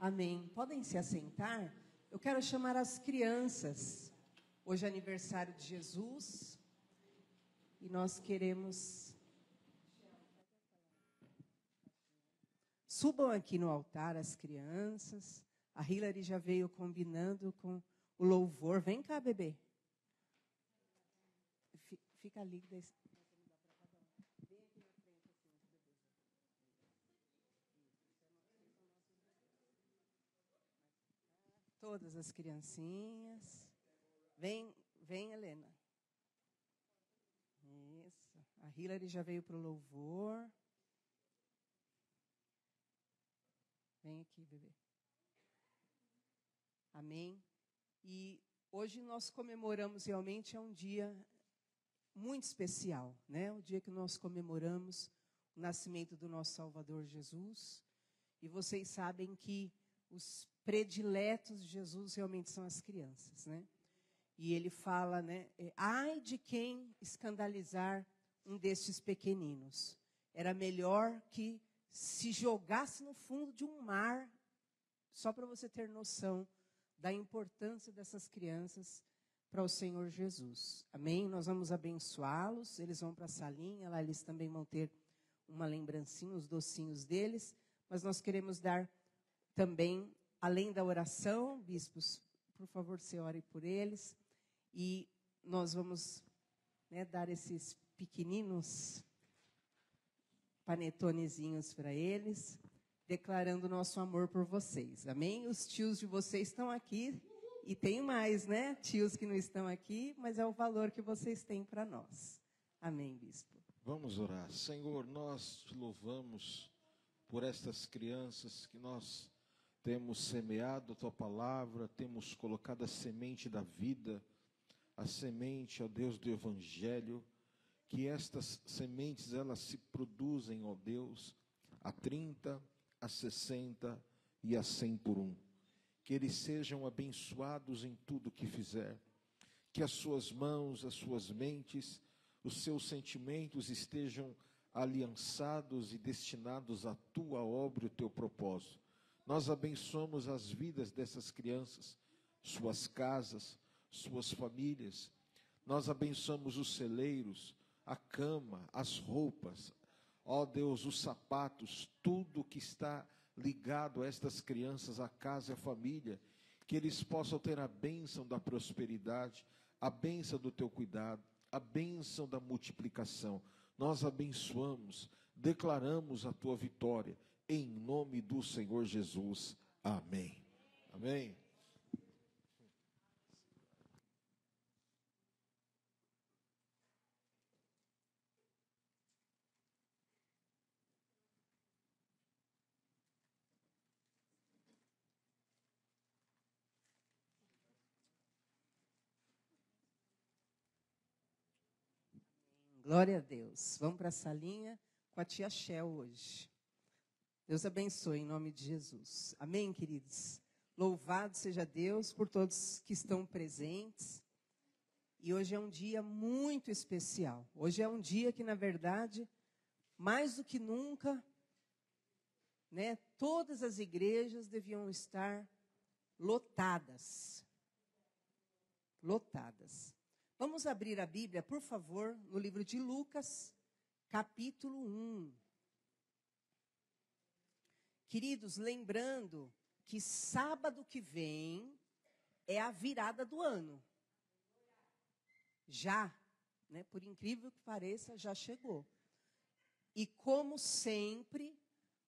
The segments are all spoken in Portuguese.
Amém. Podem se assentar? Eu quero chamar as crianças. Hoje é aniversário de Jesus e nós queremos... Subam aqui no altar as crianças. A Hilary já veio combinando com o louvor. Vem cá, bebê. Fica ali. Todas as criancinhas. Vem, Helena. Isso. A Hilary já veio para o louvor. Vem aqui, bebê. Amém. E hoje nós comemoramos, realmente é um dia muito especial, né? O dia que nós comemoramos o nascimento do nosso Salvador Jesus. E vocês sabem que os prediletos de Jesus realmente são as crianças, né? E ele fala, né? Ai de quem escandalizar um destes pequeninos. Era melhor que se jogasse no fundo de um mar, só para você ter noção da importância dessas crianças para o Senhor Jesus. Amém? Nós vamos abençoá-los, eles vão para a salinha, lá eles também vão ter uma lembrancinha, os docinhos deles, mas nós queremos dar também, além da oração, bispos, por favor, você ore por eles, e nós vamos, né, dar esses pequeninos panetonezinhos para eles, declarando nosso amor por vocês. Amém? Os tios de vocês estão aqui, e tem mais, né? Tios que não estão aqui, mas é o valor que vocês têm para nós. Amém, bispo. Vamos orar. Senhor, nós te louvamos por estas crianças que nós temos semeado a tua palavra, temos colocado a semente da vida, a semente, ó Deus, do Evangelho, que estas sementes, elas se produzem, ó Deus, a 30, a 60 e a 100 por um. Que eles sejam abençoados em tudo que fizer. Que as suas mãos, as suas mentes, os seus sentimentos estejam aliançados e destinados à tua obra e ao teu propósito. Nós abençoamos as vidas dessas crianças, suas casas, suas famílias. Nós abençoamos os celeiros, a cama, as roupas, ó Deus, os sapatos, tudo que está ligado a estas crianças, a casa e a família, que eles possam ter a bênção da prosperidade, a bênção do teu cuidado, a bênção da multiplicação. Nós abençoamos, declaramos a tua vitória, em nome do Senhor Jesus. Amém. Amém. Glória a Deus. Vamos para a salinha com a tia Shell hoje. Deus abençoe em nome de Jesus. Amém, queridos? Louvado seja Deus por todos que estão presentes. E hoje é um dia muito especial. Hoje é um dia que, na verdade, mais do que nunca, né, todas as igrejas deviam estar lotadas. Lotadas. Vamos abrir a Bíblia, por favor, no livro de Lucas, capítulo 1. Queridos, lembrando que sábado que vem é a virada do ano. Já, né, por incrível que pareça, já chegou. E como sempre,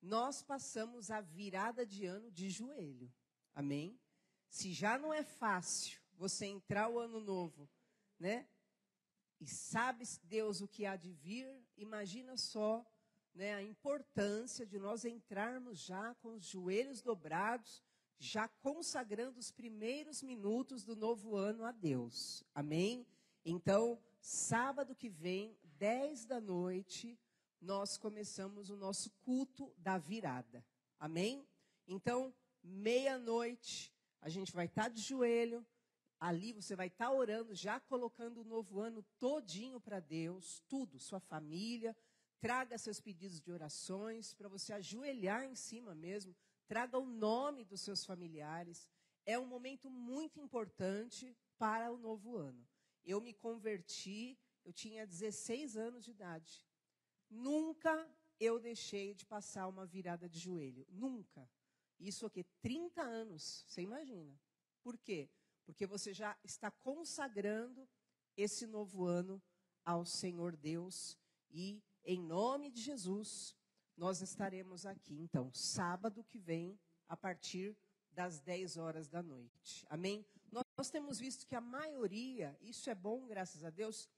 nós passamos a virada de ano de joelho. Amém? Se já não é fácil você entrar o ano novo, né? E sabe Deus o que há de vir, imagina só, né, a importância de nós entrarmos já com os joelhos dobrados, já consagrando os primeiros minutos do novo ano a Deus. Amém? Então, sábado que vem, 10 da noite, nós começamos o nosso culto da virada. Amém? Então, meia-noite, a gente vai estar de joelho. Ali você vai estar orando, já colocando o novo ano todinho para Deus, tudo, sua família. Traga seus pedidos de orações para você ajoelhar em cima mesmo traga o nome dos seus familiares. É um momento muito importante para o novo ano. Eu me converti, eu tinha 16 anos de idade. Nunca eu deixei de passar uma virada de joelho. Nunca. Isso aqui, 30 anos, você imagina. Por quê? Porque você já está consagrando esse novo ano ao Senhor Deus. E, em nome de Jesus, nós estaremos aqui, então, sábado que vem, a partir das 10 horas da noite. Amém? Nós temos visto que a maioria, isso é bom, graças a Deus,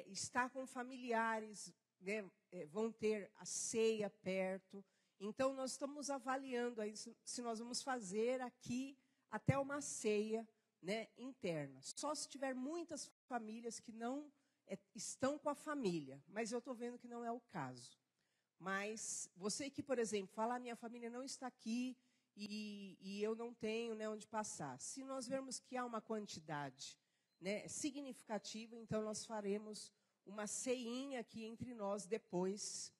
está com familiares, né, vão ter a ceia perto. Então, nós estamos avaliando aí se nós vamos fazer aqui até uma ceia, né, interna. Só se tiver muitas famílias que não estão com a família, mas eu estou vendo que não é o caso. Mas você que, por exemplo, fala, minha família não está aqui e eu não tenho, né, onde passar. Se nós vermos que há uma quantidade, né, significativa, então nós faremos uma ceinha aqui entre nós depois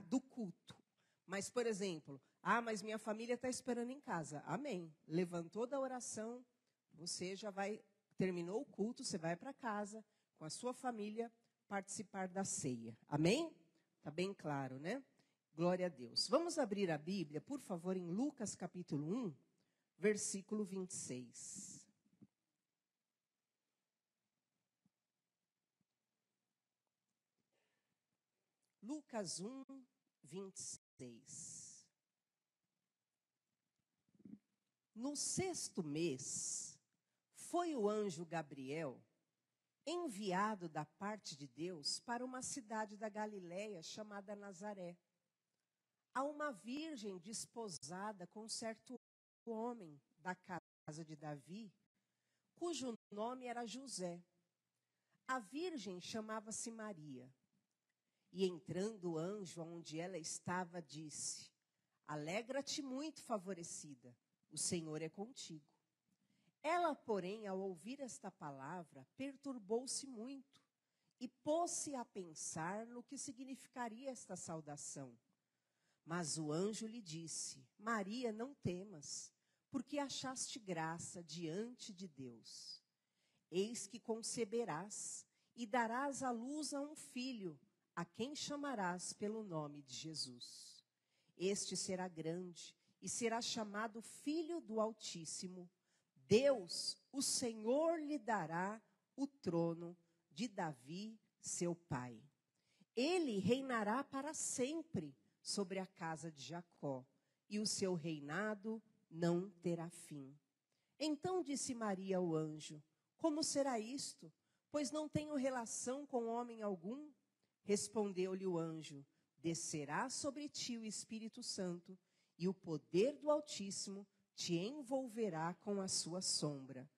do culto. Mas, por exemplo, mas minha família está esperando em casa. Amém. Levantou da oração, você já vai, terminou o culto, você vai para casa com a sua família participar da ceia. Amém? Está bem claro, né? Glória a Deus. Vamos abrir a Bíblia, por favor, em Lucas capítulo 1, versículo 26. Lucas 1, 26. No 6º mês, foi o anjo Gabriel enviado da parte de Deus para uma cidade da Galileia chamada Nazaré, a uma virgem desposada com certo homem da casa de Davi, cujo nome era José. A virgem chamava-se Maria. E entrando o anjo onde ela estava, disse: Alegra-te muito, favorecida, o Senhor é contigo. Ela, porém, ao ouvir esta palavra, perturbou-se muito e pôs-se a pensar no que significaria esta saudação. Mas o anjo lhe disse: Maria, não temas, porque achaste graça diante de Deus. Eis que conceberás e darás à luz a um filho, a quem chamarás pelo nome de Jesus. Este será grande e será chamado Filho do Altíssimo. Deus, o Senhor, lhe dará o trono de Davi, seu pai. Ele reinará para sempre sobre a casa de Jacó, e o seu reinado não terá fim. Então disse Maria ao anjo: Como será isto? Pois não tenho relação com homem algum. Respondeu-lhe o anjo: Descerá sobre ti o Espírito Santo, e o poder do Altíssimo te envolverá com a sua sombra.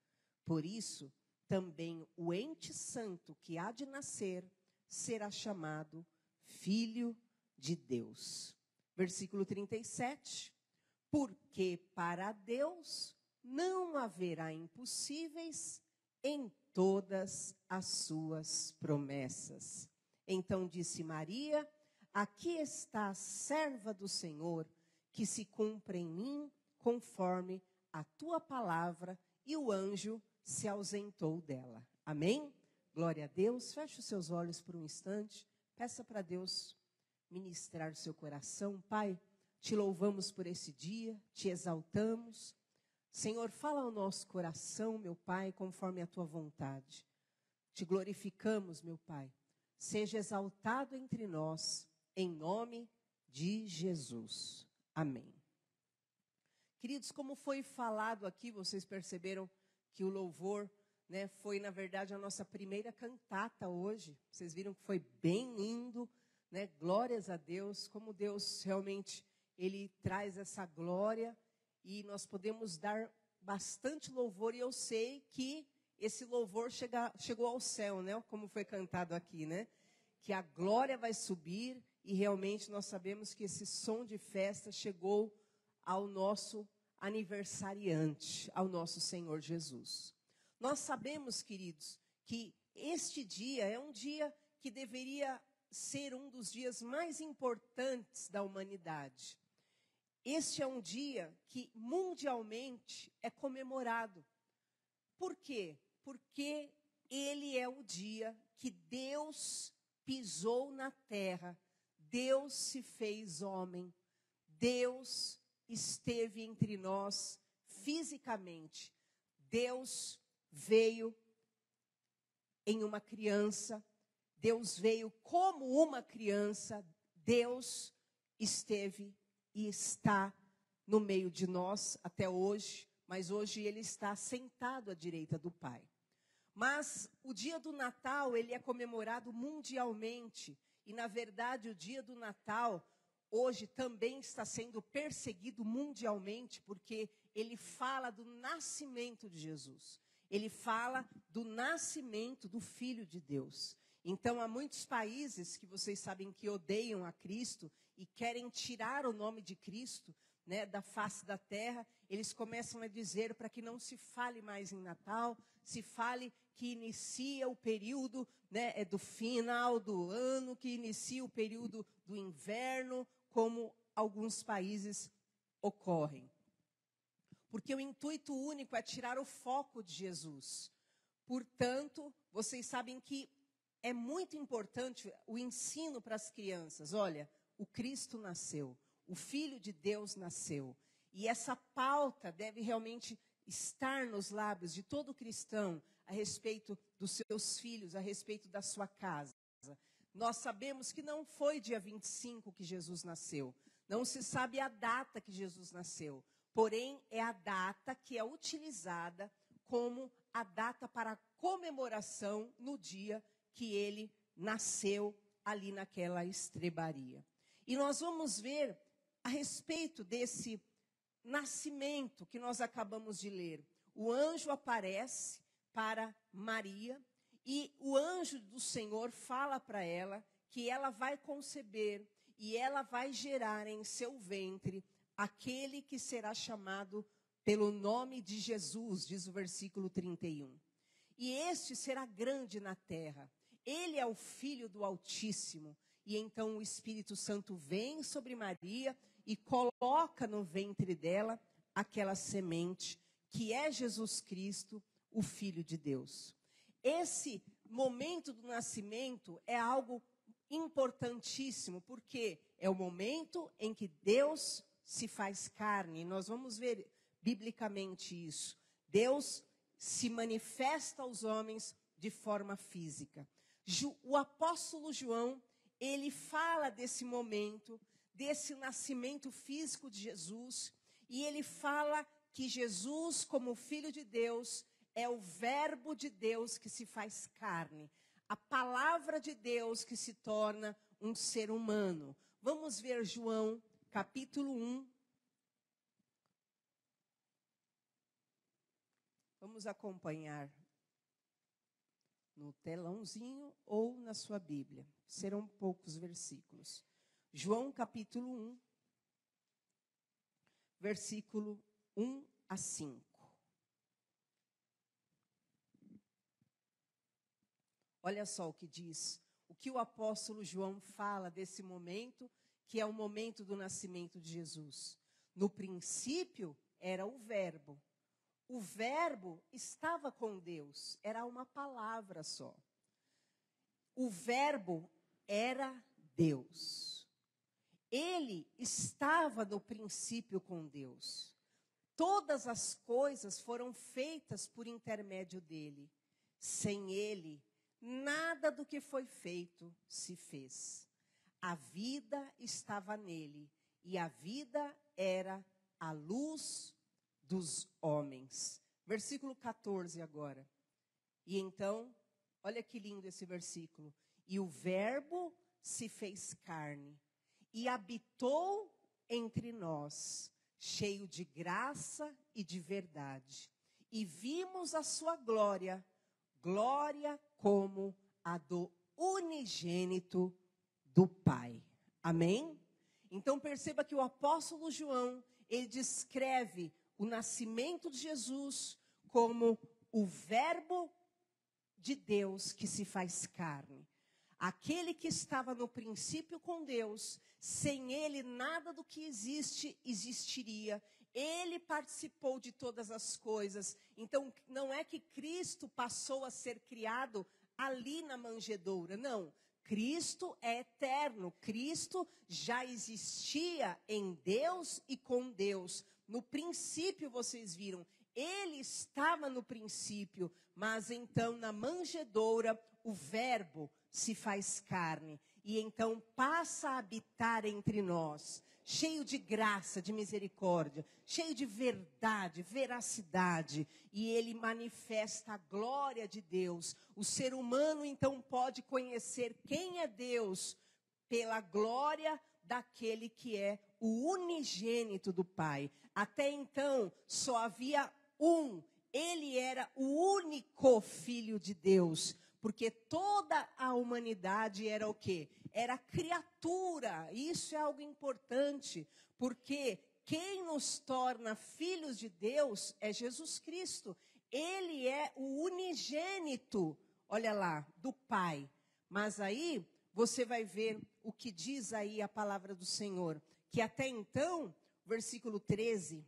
Por isso, também o ente santo que há de nascer será chamado Filho de Deus. Versículo 37. Porque para Deus não haverá impossíveis em todas as suas promessas. Então disse Maria: Aqui está a serva do Senhor, que se cumpra em mim conforme a tua palavra. E o anjo se ausentou dela. Amém? Glória a Deus. Feche os seus olhos por um instante. Peça para Deus ministrar o seu coração. Pai, te louvamos por esse dia, te exaltamos. Senhor, fala ao nosso coração, meu Pai, conforme a tua vontade. Te glorificamos, meu Pai. Seja exaltado entre nós, em nome de Jesus. Amém. Queridos, como foi falado aqui, vocês perceberam que o louvor, né, foi, na verdade, a nossa primeira cantata hoje. Vocês viram que foi bem lindo, né? Glórias a Deus, como Deus realmente, Ele traz essa glória e nós podemos dar bastante louvor. E eu sei que esse louvor chegou ao céu, né? Como foi cantado aqui, né? Que a glória vai subir e realmente nós sabemos que esse som de festa chegou ao nosso aniversariante, ao nosso Senhor Jesus. Nós sabemos, queridos, que este dia é um dia que deveria ser um dos dias mais importantes da humanidade. Este é um dia que mundialmente é comemorado. Por quê? Porque ele é o dia que Deus pisou na terra, Deus se fez homem, Deus esteve entre nós fisicamente. Deus veio em uma criança, Deus veio como uma criança, Deus esteve e está no meio de nós até hoje, mas hoje ele está sentado à direita do Pai. Mas o dia do Natal, ele é comemorado mundialmente, e na verdade o dia do Natal hoje também está sendo perseguido mundialmente, porque ele fala do nascimento de Jesus. Ele fala do nascimento do Filho de Deus. Então, há muitos países que vocês sabem que odeiam a Cristo e querem tirar o nome de Cristo, né, da face da terra. Eles começam a dizer para que não se fale mais em Natal, se fale que inicia o período, né, do final do ano, que inicia o período do inverno, como alguns países ocorrem. Porque o intuito único é tirar o foco de Jesus. Portanto, vocês sabem que é muito importante o ensino para as crianças. Olha, o Cristo nasceu, o Filho de Deus nasceu. E essa pauta deve realmente estar nos lábios de todo cristão a respeito dos seus filhos, a respeito da sua casa. Nós sabemos que não foi dia 25 que Jesus nasceu. Não se sabe a data que Jesus nasceu. Porém, é a data que é utilizada como a data para comemoração no dia que ele nasceu ali naquela estrebaria. E nós vamos ver a respeito desse nascimento que nós acabamos de ler. O anjo aparece para Maria e o anjo do Senhor fala para ela que ela vai conceber e ela vai gerar em seu ventre aquele que será chamado pelo nome de Jesus, diz o versículo 31. E este será grande na terra. Ele é o Filho do Altíssimo. E então o Espírito Santo vem sobre Maria e coloca no ventre dela aquela semente que é Jesus Cristo, o Filho de Deus. Esse momento do nascimento é algo importantíssimo, porque é o momento em que Deus se faz carne. Nós vamos ver biblicamente isso. Deus se manifesta aos homens de forma física. O apóstolo João, ele fala desse momento, desse nascimento físico de Jesus, e ele fala que Jesus, como Filho de Deus, é o verbo de Deus que se faz carne, a palavra de Deus que se torna um ser humano. Vamos ver João, capítulo 1. Vamos acompanhar no telãozinho ou na sua Bíblia. Serão poucos versículos. João capítulo 1, versículo 1 a 5. Olha só o que diz, o que o apóstolo João fala desse momento, que é o momento do nascimento de Jesus. No princípio era o verbo. O verbo estava com Deus, era uma palavra só. O verbo era Deus. Ele estava no princípio com Deus. Todas as coisas foram feitas por intermédio dele. Sem ele, nada do que foi feito se fez. A vida estava nele, e a vida era a luz dos homens. Versículo 14 agora. E então, olha que lindo esse versículo. E o verbo se fez carne e habitou entre nós, cheio de graça e de verdade. E vimos a sua glória, glória como a do unigênito do Pai. Amém? Então perceba que o apóstolo João, ele descreve o nascimento de Jesus como o verbo de Deus que se faz carne. aquele que estava no princípio com Deus, sem ele nada do que existe existiria. Ele participou de todas as coisas. Então, não é que Cristo passou a ser criado ali na manjedoura, não. Cristo é eterno. Cristo já existia em Deus e com Deus. No princípio, vocês viram, ele estava no princípio, mas então na manjedoura o Verbo se faz carne e então passa a habitar entre nós, cheio de graça, de misericórdia, cheio de verdade, veracidade, e ele manifesta a glória de Deus. O ser humano então pode conhecer quem é Deus pela glória daquele que é o unigênito do Pai. Até então só havia um, ele era o único Filho de Deus, porque toda a humanidade era o quê? Era criatura. Isso é algo importante, porque quem nos torna filhos de Deus é Jesus Cristo. Ele é o unigênito, olha lá, do Pai. Mas aí você vai ver o que diz aí a palavra do Senhor, que até então, versículo 13...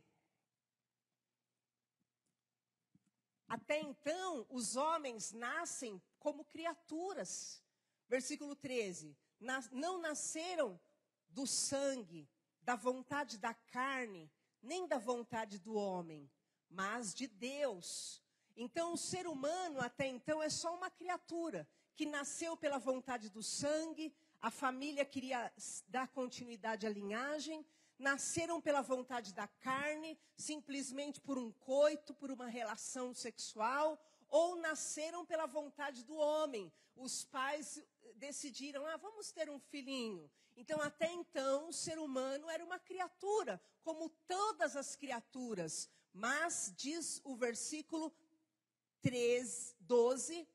Até então, os homens nascem como criaturas. Versículo 13. Não nasceram do sangue, da vontade da carne, nem da vontade do homem, mas de Deus. Então, o ser humano, até então, é só uma criatura que nasceu pela vontade do sangue, a família queria dar continuidade à linhagem, nasceram pela vontade da carne, simplesmente por um coito, por uma relação sexual, ou nasceram pela vontade do homem. Os pais decidiram, vamos ter um filhinho. Então, até então, o ser humano era uma criatura, como todas as criaturas. Mas, diz o versículo 12,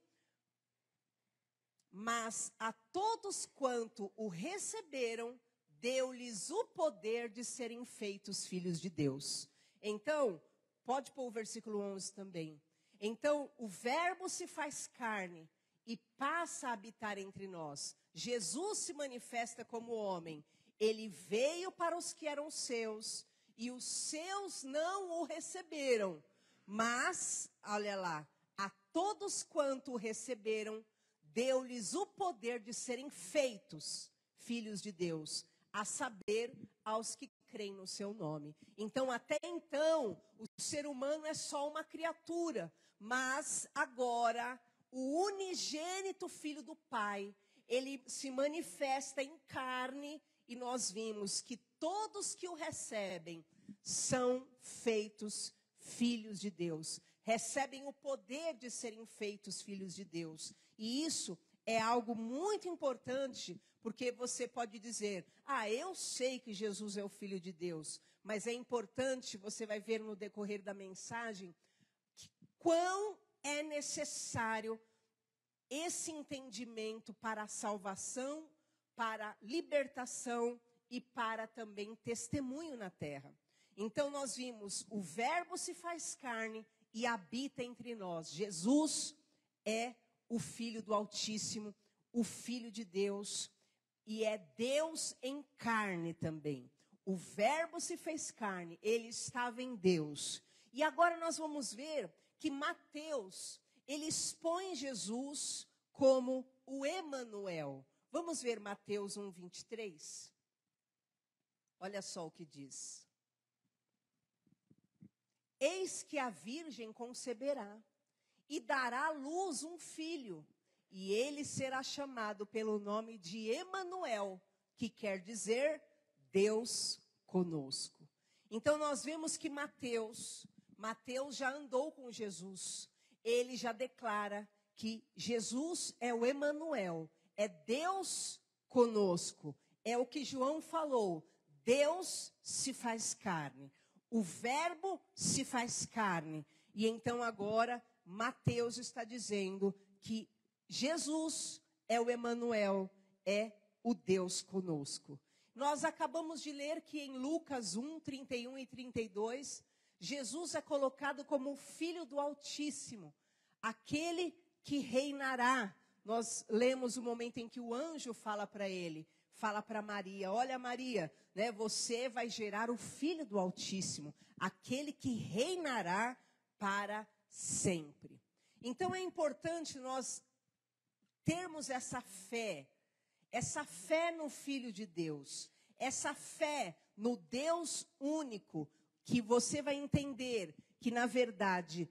mas a todos quanto o receberam, deu-lhes o poder de serem feitos filhos de Deus. Então, pode pôr o versículo 11 também. Então, o Verbo se faz carne e passa a habitar entre nós. Jesus se manifesta como homem. Ele veio para os que eram seus e os seus não o receberam. Mas, olha lá, a todos quanto o receberam, deu-lhes o poder de serem feitos filhos de Deus, a saber, aos que creem no seu nome. Então, até então, o ser humano é só uma criatura, mas agora, o unigênito Filho do Pai, ele se manifesta em carne, e nós vimos que todos que o recebem são feitos filhos de Deus, recebem o poder de serem feitos filhos de Deus, e isso é algo muito importante, porque você pode dizer, eu sei que Jesus é o Filho de Deus, mas é importante, você vai ver no decorrer da mensagem, quão é necessário esse entendimento para a salvação, para a libertação e para também testemunho na terra. Então nós vimos, o Verbo se faz carne e habita entre nós. Jesus é o Filho do Altíssimo, o Filho de Deus, e é Deus em carne também. O Verbo se fez carne, ele estava em Deus. E agora nós vamos ver que Mateus, ele expõe Jesus como o Emanuel. Vamos ver Mateus 1:23? Olha só o que diz. Eis que a virgem conceberá e dará à luz um filho, e ele será chamado pelo nome de Emanuel, que quer dizer Deus conosco. Então nós vemos que Mateus já andou com Jesus. Ele já declara que Jesus é o Emanuel, é Deus conosco. É o que João falou, Deus se faz carne. O Verbo se faz carne. E então agora Mateus está dizendo que Jesus é o Emanuel, é o Deus conosco. Nós acabamos de ler que em Lucas 1:31 e 32, Jesus é colocado como o Filho do Altíssimo, aquele que reinará. nós lemos o momento em que o anjo fala para ele, fala para Maria, olha Maria, né, você vai gerar o Filho do Altíssimo, aquele que reinará para sempre. Então é importante nós termos essa fé no Filho de Deus, essa fé no Deus único, que você vai entender que, na verdade,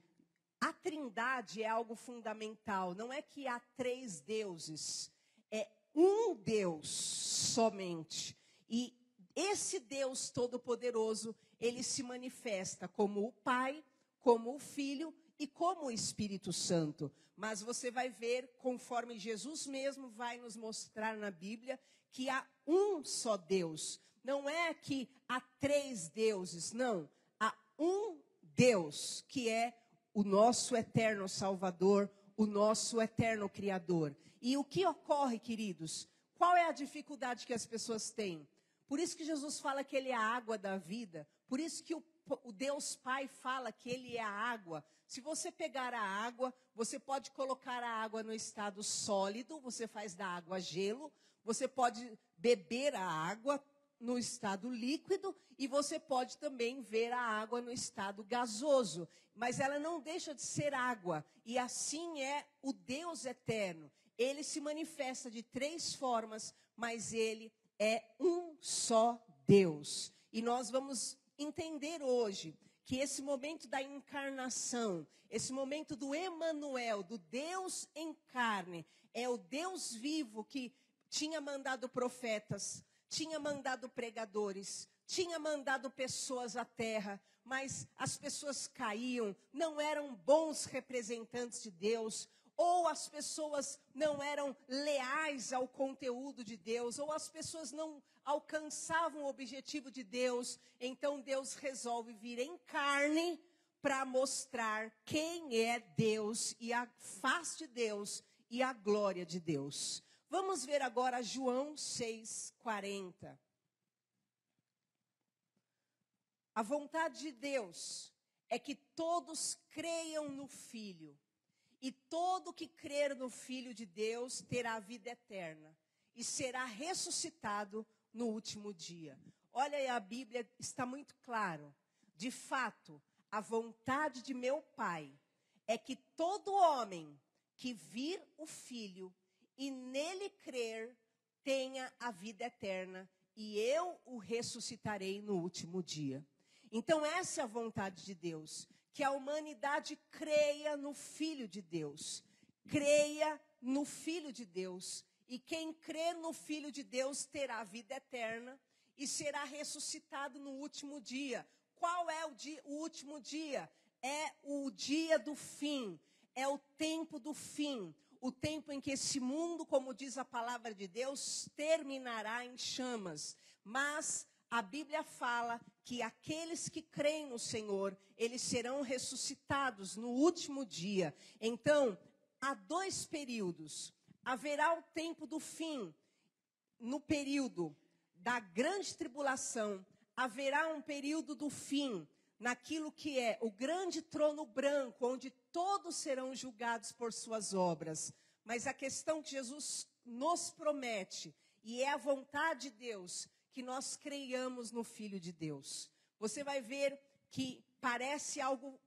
a Trindade é algo fundamental. Não é que há 3 deuses, é um Deus somente. E esse Deus Todo-Poderoso, ele se manifesta como o Pai, como o Filho e como o Espírito Santo. Mas você vai ver, conforme Jesus mesmo vai nos mostrar na Bíblia, que há um só Deus. Não é que há 3 deuses, não. Há um Deus, que é o nosso eterno Salvador, o nosso eterno Criador. E o que ocorre, queridos? Qual é a dificuldade que as pessoas têm? Por isso que Jesus fala que Ele é a água da vida. Por isso que o Deus Pai fala que Ele é a água. Se você pegar a água, você pode colocar a água no estado sólido, você faz da água gelo. Você pode beber a água no estado líquido e você pode também ver a água no estado gasoso. Mas ela não deixa de ser água. E assim é o Deus eterno. Ele se manifesta de 3 formas, mas Ele é um só Deus. E nós vamos entender hoje que esse momento da encarnação, esse momento do Emanuel, do Deus em carne, é o Deus vivo que tinha mandado profetas, tinha mandado pregadores, tinha mandado pessoas à terra, mas as pessoas caíam, não eram bons representantes de Deus, ou as pessoas não eram leais ao conteúdo de Deus, ou as pessoas não alcançavam o objetivo de Deus. Então Deus resolve vir em carne para mostrar quem é Deus e a face de Deus e a glória de Deus. Vamos ver agora João 6,40. A vontade de Deus é que todos creiam no Filho. E todo que crer no Filho de Deus terá a vida eterna. E será ressuscitado no último dia. Olha aí, a Bíblia está muito claro. De fato, a vontade de meu Pai é que todo homem que vir o Filho e nele crer, tenha a vida eterna, e eu o ressuscitarei no último dia. Então essa é a vontade de Deus, que a humanidade creia no Filho de Deus. Creia no Filho de Deus. E quem crê no Filho de Deus terá a vida eterna e será ressuscitado no último dia. Qual é o último dia? É o dia do fim, é o tempo do fim. O tempo em que esse mundo, como diz a palavra de Deus, terminará em chamas. Mas a Bíblia fala que aqueles que creem no Senhor, eles serão ressuscitados no último dia. Então, há 2 períodos. Haverá o tempo do fim, no período da grande tribulação. Haverá um período do fim, naquilo que é o grande trono branco, onde todos serão julgados por suas obras. Mas a questão que Jesus nos promete, e é a vontade de Deus, que nós creiamos no Filho de Deus. Você vai ver que parece algo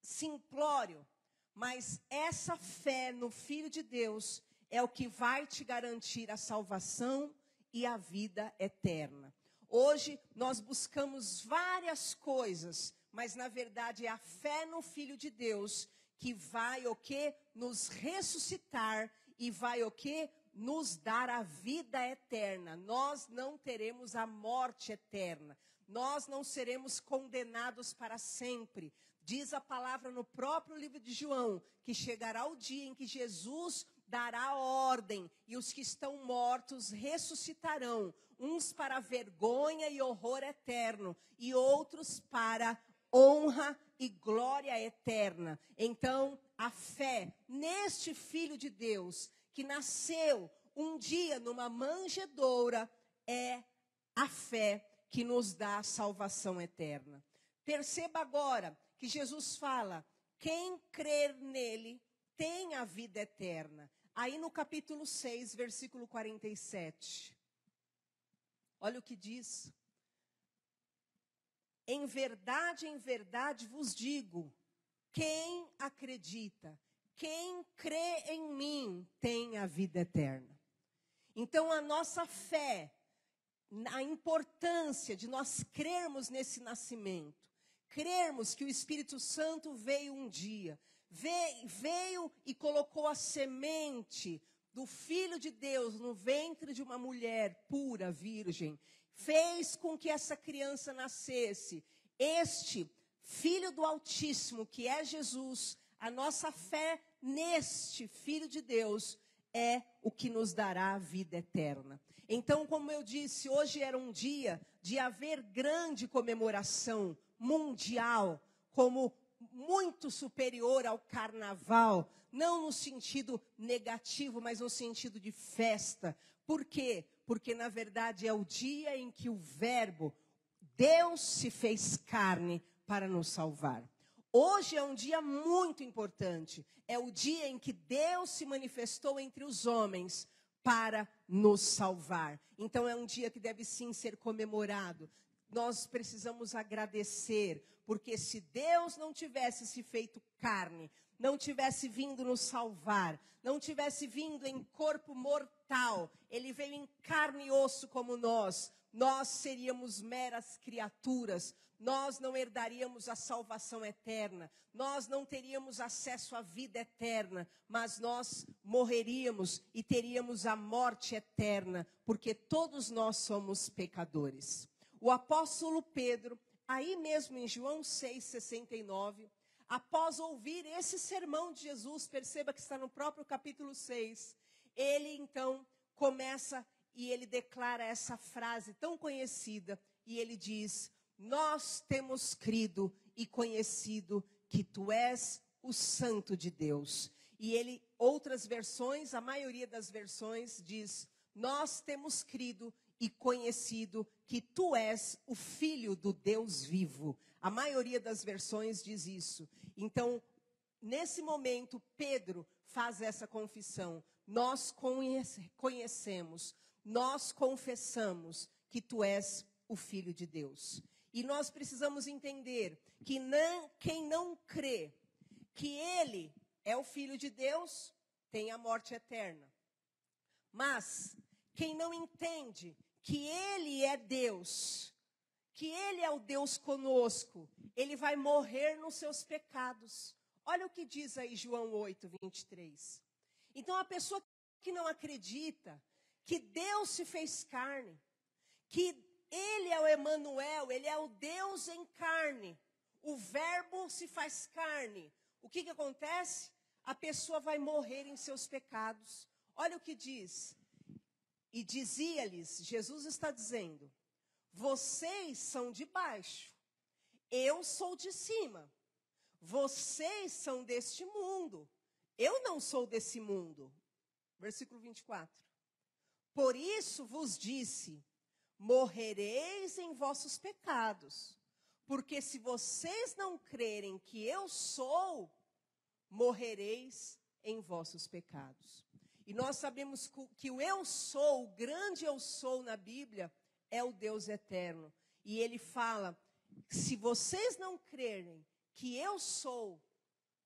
simplório, mas essa fé no Filho de Deus é o que vai te garantir a salvação e a vida eterna. Hoje nós buscamos várias coisas, mas na verdade é a fé no Filho de Deus que vai o quê? Nos ressuscitar e vai o quê? Nos dar a vida eterna. Nós não teremos a morte eterna. Nós não seremos condenados para sempre. Diz a palavra no próprio livro de João, que chegará o dia em que Jesus dará ordem e os que estão mortos ressuscitarão, uns para vergonha e horror eterno e outros para honra e glória eterna. Então, a fé neste Filho de Deus, que nasceu um dia numa manjedoura, é a fé que nos dá a salvação eterna. Perceba agora que Jesus fala, quem crer nele tem a vida eterna. Aí no capítulo 6, versículo 47. Olha o que diz. Em verdade vos digo, quem acredita, quem crê em mim, tem a vida eterna. Então a nossa fé, a importância de nós crermos nesse nascimento, crermos que o Espírito Santo veio um dia, veio e colocou a semente do Filho de Deus no ventre de uma mulher pura, virgem, fez com que essa criança nascesse. Este Filho do Altíssimo, que é Jesus, a nossa fé neste Filho de Deus é o que nos dará a vida eterna. Então, como eu disse, hoje era um dia de haver grande comemoração mundial, como muito superior ao carnaval, não no sentido negativo, mas no sentido de festa. Por quê? Porque, na verdade, é o dia em que o Verbo, Deus se fez carne para nos salvar. Hoje é um dia muito importante. É o dia em que Deus se manifestou entre os homens para nos salvar. Então é um dia que deve sim ser comemorado. Nós precisamos agradecer, porque se Deus não tivesse se feito carne, não tivesse vindo nos salvar, não tivesse vindo em corpo mortal, Ele veio em carne e osso como nós seríamos meras criaturas, nós não herdaríamos a salvação eterna, nós não teríamos acesso à vida eterna, mas nós morreríamos e teríamos a morte eterna, porque todos nós somos pecadores. O apóstolo Pedro, aí mesmo em João 6,69, após ouvir esse sermão de Jesus, perceba que está no próprio capítulo 6, ele então começa e ele declara essa frase tão conhecida, e ele diz: nós temos crido e conhecido que tu és o Santo de Deus. E ele, outras versões, a maioria das versões diz: nós temos crido e conhecido que tu és o Filho do Deus vivo. A maioria das versões diz isso. Então, nesse momento, Pedro faz essa confissão. Nós conhecemos, nós confessamos que tu és o Filho de Deus. E nós precisamos entender que quem não crê que ele é o Filho de Deus, tem a morte eterna. Mas quem não entende que ele é Deus, que ele é o Deus conosco, ele vai morrer nos seus pecados. Olha o que diz aí João 8:23. Então a pessoa que não acredita que Deus se fez carne, que ele é o Emanuel, ele é o Deus em carne, o Verbo se faz carne. O que acontece? A pessoa vai morrer em seus pecados. Olha o que diz. E dizia-lhes, Jesus está dizendo: vocês são de baixo, eu sou de cima. Vocês são deste mundo, eu não sou desse mundo. Versículo 24. Por isso vos disse, morrereis em vossos pecados. Porque se vocês não crerem que eu sou, morrereis em vossos pecados. E nós sabemos que o eu sou, o grande eu sou na Bíblia, é o Deus eterno. E ele fala, se vocês não crerem que eu sou,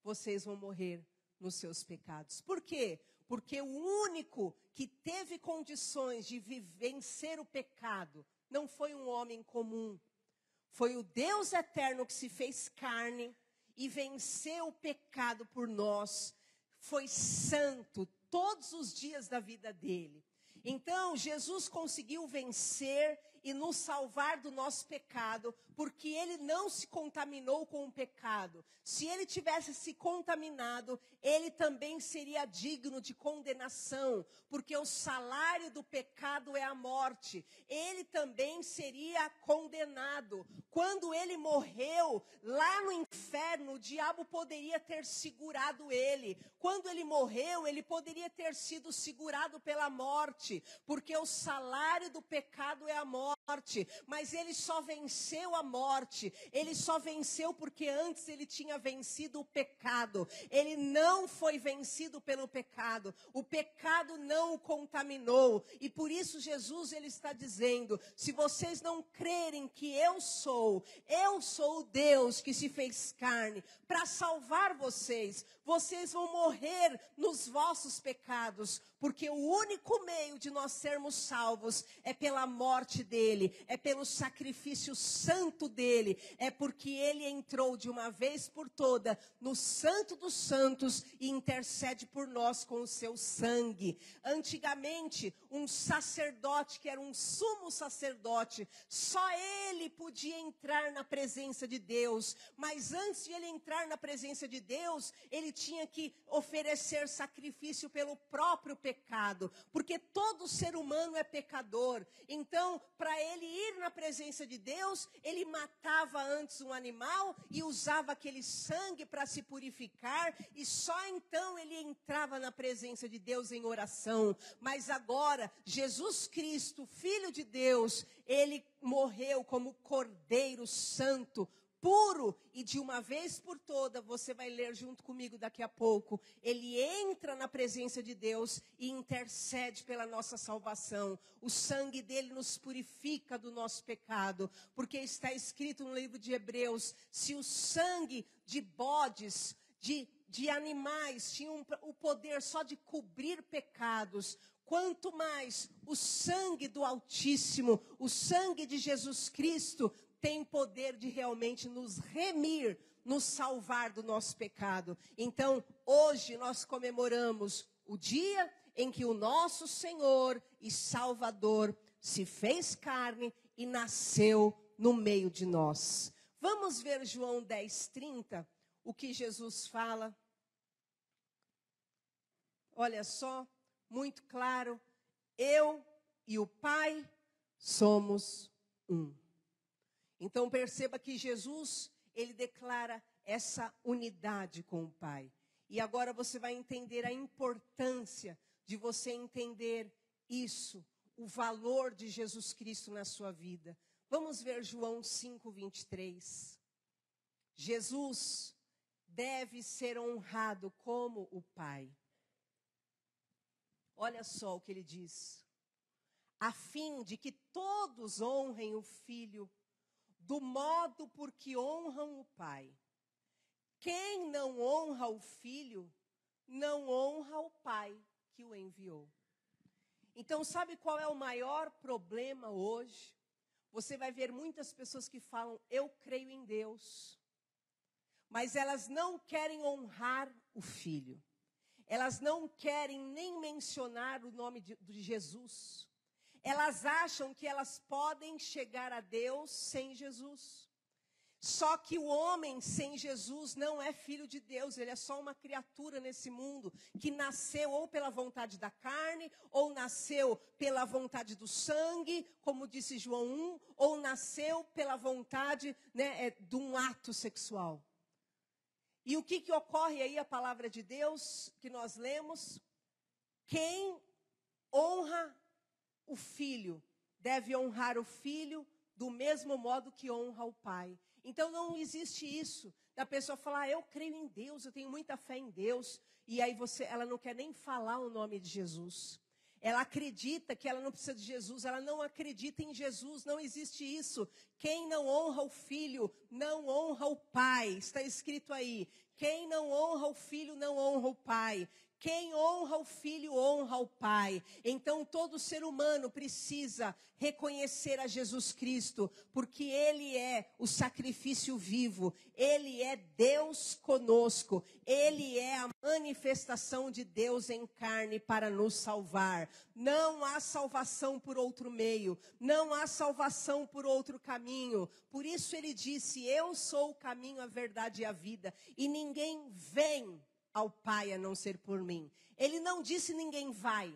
vocês vão morrer nos seus pecados. Por quê? Porque o único que teve condições de vencer o pecado não foi um homem comum. Foi o Deus eterno que se fez carne e venceu o pecado por nós. Foi santo todos os dias da vida dele. Então, Jesus conseguiu vencer e nos salvar do nosso pecado, porque ele não se contaminou com o pecado. Se ele tivesse se contaminado, ele também seria digno de condenação, porque o salário do pecado é a morte. Ele também seria condenado. Quando ele morreu, lá no inferno, o diabo poderia ter segurado ele. Quando ele morreu, ele poderia ter sido segurado pela morte, porque o salário do pecado é a morte. morte, mas ele só venceu a morte, ele só venceu porque antes ele tinha vencido o pecado. Ele não foi vencido pelo pecado, o pecado não o contaminou, e por isso Jesus ele está dizendo: se vocês não crerem que eu sou o Deus que se fez carne para salvar vocês, vocês vão morrer nos vossos pecados, porque o único meio de nós sermos salvos é pela morte dele, é pelo sacrifício santo dele, é porque ele entrou de uma vez por toda no Santo dos Santos e intercede por nós com o seu sangue. Antigamente, um sacerdote, que era um sumo sacerdote, só ele podia entrar na presença de Deus, mas antes de ele entrar na presença de Deus, ele tinha que oferecer sacrifício pelo próprio pecado, porque todo ser humano é pecador. Então, para ele ir na presença de Deus, ele matava antes um animal e usava aquele sangue para se purificar, e só então ele entrava na presença de Deus em oração. Mas agora, Jesus Cristo, Filho de Deus, ele morreu como Cordeiro Santo, puro, e de uma vez por toda, você vai ler junto comigo daqui a pouco, ele entra na presença de Deus e intercede pela nossa salvação. O sangue dele nos purifica do nosso pecado, porque está escrito no livro de Hebreus: se o sangue de bodes, de animais tinha o poder só de cobrir pecados, quanto mais o sangue do Altíssimo, o sangue de Jesus Cristo, tem poder de realmente nos remir, nos salvar do nosso pecado. Então, hoje nós comemoramos o dia em que o nosso Senhor e Salvador se fez carne e nasceu no meio de nós. Vamos ver João 10:30, o que Jesus fala. Olha só, muito claro: eu e o Pai somos um. Então perceba que Jesus, ele declara essa unidade com o Pai. E agora você vai entender a importância de você entender isso, o valor de Jesus Cristo na sua vida. Vamos ver João 5:23. Jesus deve ser honrado como o Pai. Olha só o que ele diz: a fim de que todos honrem o Filho do modo por que honram o Pai. Quem não honra o Filho, não honra o Pai que o enviou. Então, sabe qual é o maior problema hoje? Você vai ver muitas pessoas que falam: eu creio em Deus, mas elas não querem honrar o Filho. Elas não querem nem mencionar o nome de Jesus. Elas acham que elas podem chegar a Deus sem Jesus. Só que o homem sem Jesus não é filho de Deus, ele é só uma criatura nesse mundo, que nasceu ou pela vontade da carne, ou nasceu pela vontade do sangue, como disse João 1, ou nasceu pela vontade, de um ato sexual. E o que ocorre aí, a palavra de Deus que nós lemos? Quem honra o Filho deve honrar o Filho do mesmo modo que honra o Pai. Então não existe isso da pessoa falar: eu creio em Deus, eu tenho muita fé em Deus, e aí ela não quer nem falar o nome de Jesus. Ela acredita que ela não precisa de Jesus, ela não acredita em Jesus, não existe isso. Quem não honra o Filho, não honra o Pai. Está escrito aí: quem não honra o Filho, não honra o Pai. Quem honra o Filho, honra o Pai. Então, todo ser humano precisa reconhecer a Jesus Cristo, porque Ele é o sacrifício vivo, Ele é Deus conosco, Ele é a manifestação de Deus em carne para nos salvar. Não há salvação por outro meio, não há salvação por outro caminho. Por isso Ele disse: eu sou o caminho, a verdade e a vida, e ninguém vem ao Pai a não ser por mim. Ele não disse ninguém vai.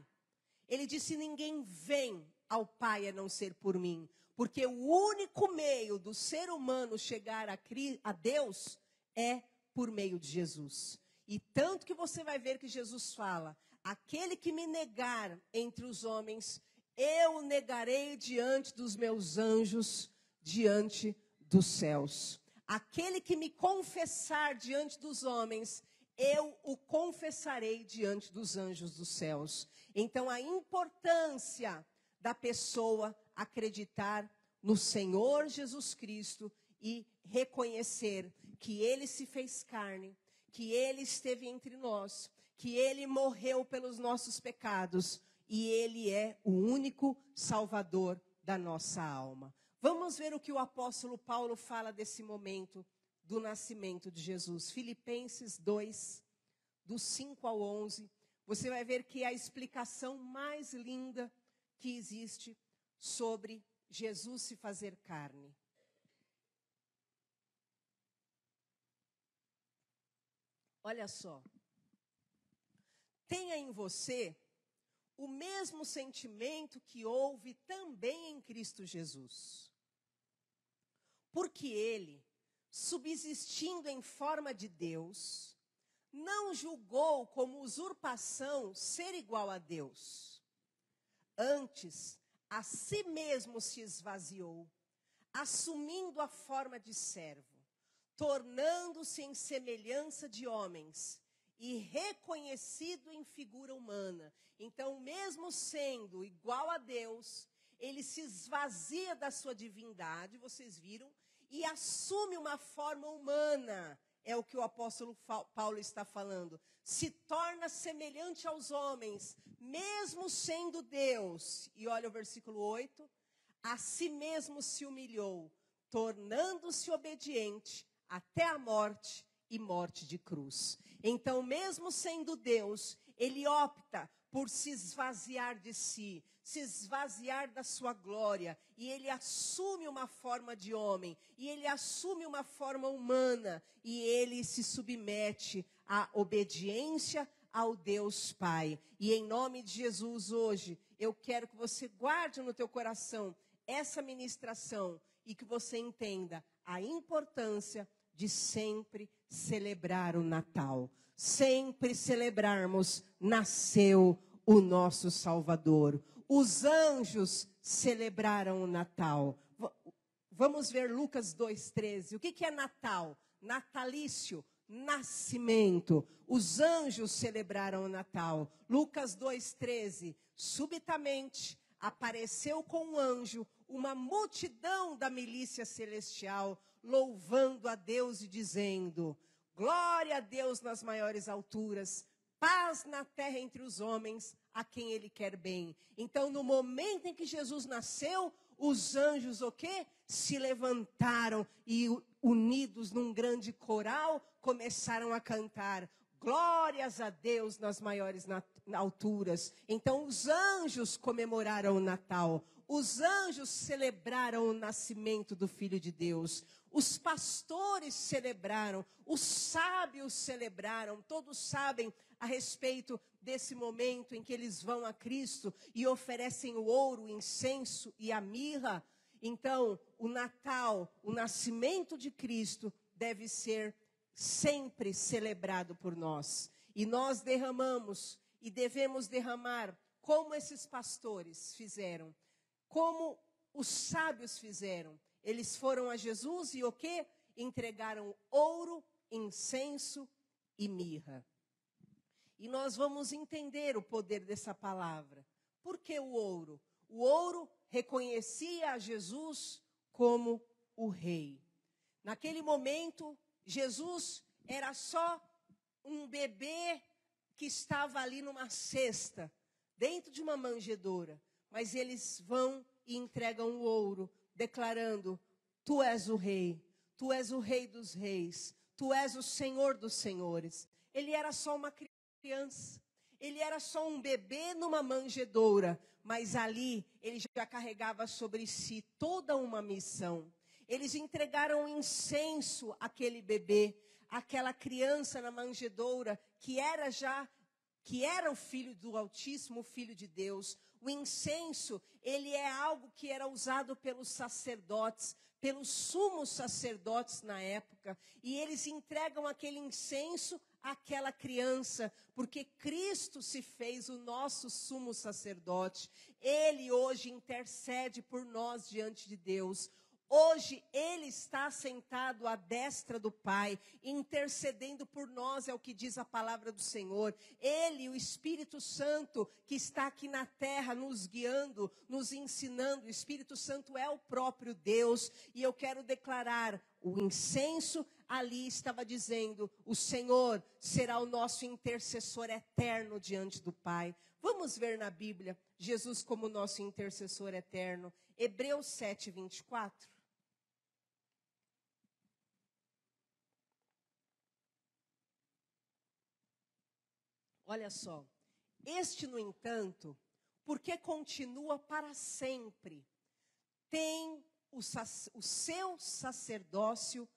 Ele disse ninguém vem ao Pai a não ser por mim. Porque o único meio do ser humano chegar a Deus é por meio de Jesus. E tanto que você vai ver que Jesus fala: aquele que me negar entre os homens, eu o negarei diante dos meus anjos, diante dos céus. Aquele que me confessar diante dos homens, eu o confessarei diante dos anjos dos céus. Então, a importância da pessoa acreditar no Senhor Jesus Cristo e reconhecer que Ele se fez carne, que Ele esteve entre nós, que Ele morreu pelos nossos pecados e Ele é o único Salvador da nossa alma. Vamos ver o que o apóstolo Paulo fala desse momento do nascimento de Jesus. Filipenses 2, do 5 ao 11. Você vai ver que é a explicação mais linda que existe sobre Jesus se fazer carne. Olha só. Tenha em você o mesmo sentimento que houve também em Cristo Jesus. Porque ele, subsistindo em forma de Deus, não julgou como usurpação ser igual a Deus. Antes, a si mesmo se esvaziou, assumindo a forma de servo, tornando-se em semelhança de homens e reconhecido em figura humana. Então, mesmo sendo igual a Deus, ele se esvazia da sua divindade, vocês viram, e assume uma forma humana. É o que o apóstolo Paulo está falando. Se torna semelhante aos homens, mesmo sendo Deus. E olha o versículo 8. A si mesmo se humilhou, tornando-se obediente até a morte e morte de cruz. Então, mesmo sendo Deus, ele opta por se esvaziar de si, se esvaziar da sua glória, e ele assume uma forma de homem, e ele assume uma forma humana, e ele se submete à obediência ao Deus Pai. E em nome de Jesus hoje, eu quero que você guarde no teu coração essa ministração, e que você entenda a importância de sempre celebrar o Natal. Sempre celebrarmos, nasceu o nosso Salvador. Os anjos celebraram o Natal. Vamos ver Lucas 2,13. O que é Natal? Natalício, nascimento. Os anjos celebraram o Natal. Lucas 2,13. Subitamente apareceu com um anjo uma multidão da milícia celestial, louvando a Deus e dizendo: glória a Deus nas maiores alturas, paz na terra entre os homens, a quem ele quer bem. Então, no momento em que Jesus nasceu, os anjos o quê? Se levantaram e, unidos num grande coral, começaram a cantar: glórias a Deus nas maiores alturas. Então, os anjos comemoraram o Natal. Os anjos celebraram o nascimento do Filho de Deus. Os pastores celebraram, os sábios celebraram. Todos sabem a respeito desse momento em que eles vão a Cristo e oferecem o ouro, o incenso e a mirra. Então, o Natal, o nascimento de Cristo, deve ser sempre celebrado por nós. E nós derramamos e devemos derramar como esses pastores fizeram, como os sábios fizeram. Eles foram a Jesus e o quê? Entregaram ouro, incenso e mirra. E nós vamos entender o poder dessa palavra. Por que o ouro? O ouro reconhecia a Jesus como o rei. Naquele momento, Jesus era só um bebê que estava ali numa cesta, dentro de uma manjedoura. Mas eles vão e entregam o ouro, declarando: tu és o rei dos reis, tu és o Senhor dos senhores. Ele era só uma criança, ele era só um bebê numa manjedoura, mas ali ele já carregava sobre si toda uma missão. Eles entregaram incenso àquele bebê, àquela criança na manjedoura, que era o Filho do Altíssimo, o Filho de Deus. O incenso, ele é algo que era usado pelos sacerdotes, pelos sumos sacerdotes na época. E eles entregam aquele incenso aquela criança, porque Cristo se fez o nosso sumo sacerdote. Ele hoje intercede por nós diante de Deus. Hoje Ele está sentado à destra do Pai, intercedendo por nós, é o que diz a palavra do Senhor. Ele, o Espírito Santo, que está aqui na terra, nos guiando, nos ensinando. O Espírito Santo é o próprio Deus. E eu quero declarar, o incenso ali estava dizendo, o Senhor será o nosso intercessor eterno diante do Pai. Vamos ver na Bíblia, Jesus como nosso intercessor eterno. Hebreus 7, 24. Olha só, este, no entanto, porque continua para sempre, tem o seu sacerdócio